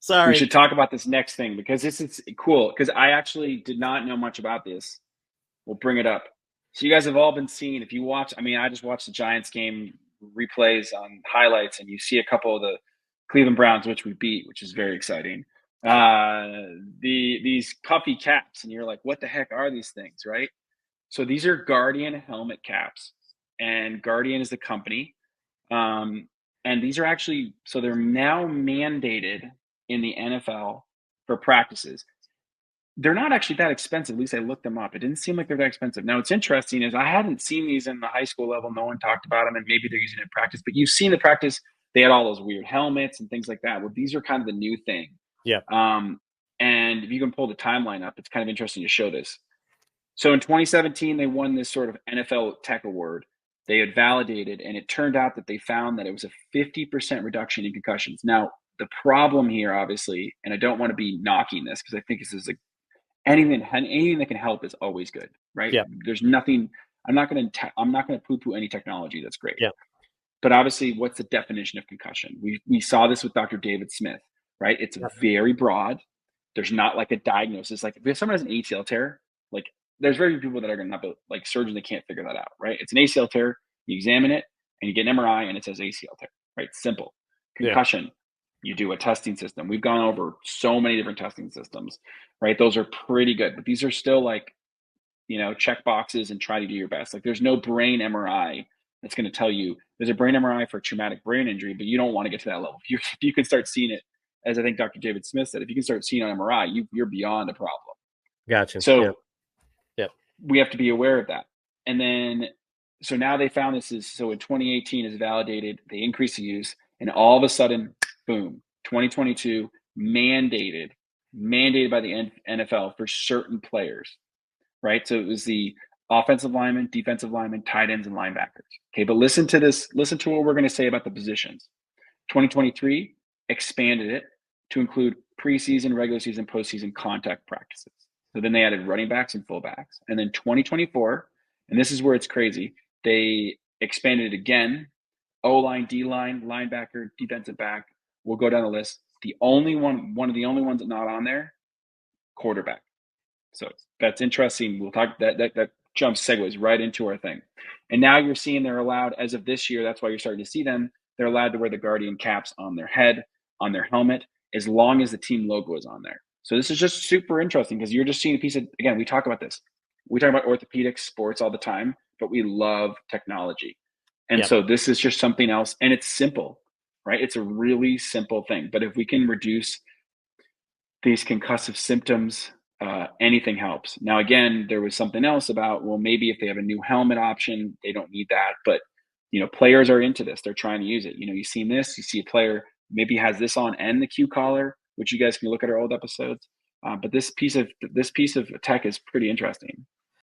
We Sorry. should talk about this next thing because this is cool. Because I actually did not know much about this. We'll bring it up. So you guys have all been seeing. If you watch, I mean, I just watched the Giants game replays on highlights, and you see a couple of the Cleveland Browns, which we beat, which is very exciting. These puffy caps, and you're like, what the heck are these things, right? So these are Guardian helmet caps, and Guardian is the company. Um, and these are actually so they're now mandated in the NFL for practices. They're not actually that expensive. At least I looked them up. It didn't seem like they're that expensive. Now, what's interesting is I hadn't seen these in the high school level. No one talked about them, and maybe they're using it in practice. But you've seen the practice. They had all those weird helmets and things like that. Well, these are kind of the new thing. Yeah. Um, and if you can pull the timeline up, it's kind of interesting to show this. So in 2017, they won this sort of NFL Tech Award. They had validated, and it turned out that they found that it was a 50% reduction in concussions. Now, the problem here, obviously, and I don't want to be knocking this because I think this is a anything that can help is always good, right? Yeah. There's nothing. I'm not going to poo-poo any technology. That's great. Yeah. But obviously, what's the definition of concussion? We saw this with Dr. David Smith, right? It's Yeah. very broad. There's not like a diagnosis. Like if someone has an ACL tear, like there's very few people that are going to not be like surgeons that can't figure that out, right? It's an ACL tear. You examine it and you get an MRI and it says ACL tear, right? Simple. Yeah. Concussion, you do a testing system. We've gone over so many different testing systems, right? Those are pretty good, but these are still like, check boxes and try to do your best. Like there's no brain MRI that's going to tell you there's a brain MRI for traumatic brain injury, but you don't want to get to that level. If you can start seeing it, as I think Dr. David Smith said, if you can start seeing on MRI, you're beyond a problem. Gotcha. Yeah. So Yeah. we have to be aware of that. And then, so now they found this is, so in 2018 is validated, they increase the use, and all of a sudden, boom, 2022 mandated by the NFL for certain players, right? So it was the offensive linemen, defensive linemen, tight ends, and linebackers. Okay, but listen to this. Listen to what we're going to say about the positions. 2023 expanded it to include preseason, regular season, postseason contact practices. So then they added running backs and fullbacks. And then 2024, and this is where it's crazy, they expanded it again. O-line, D-line, linebacker, defensive back. We'll go down the list. One of the only ones that's not on there, quarterback. So that's interesting. We'll talk that jumps segues right into our thing. And now you're seeing they're allowed as of this year. That's why you're starting to see them. They're allowed to wear the Guardian caps on their head, on their helmet, as long as the team logo is on there. So this is just super interesting because you're just seeing a piece of, again, we talk about this. We talk about orthopedics, sports all the time, but we love technology. And Yeah. so this is just something else. And it's simple, right? It's a really simple thing. But if we can reduce these concussive symptoms, anything helps. Now, again, there was something else about, well, maybe if they have a new helmet option, they don't need that. But, players are into this. They're trying to use it. You've seen this. You see a player maybe has this on and the Q collar, which you guys can look at our old episodes. But this piece of tech is pretty interesting.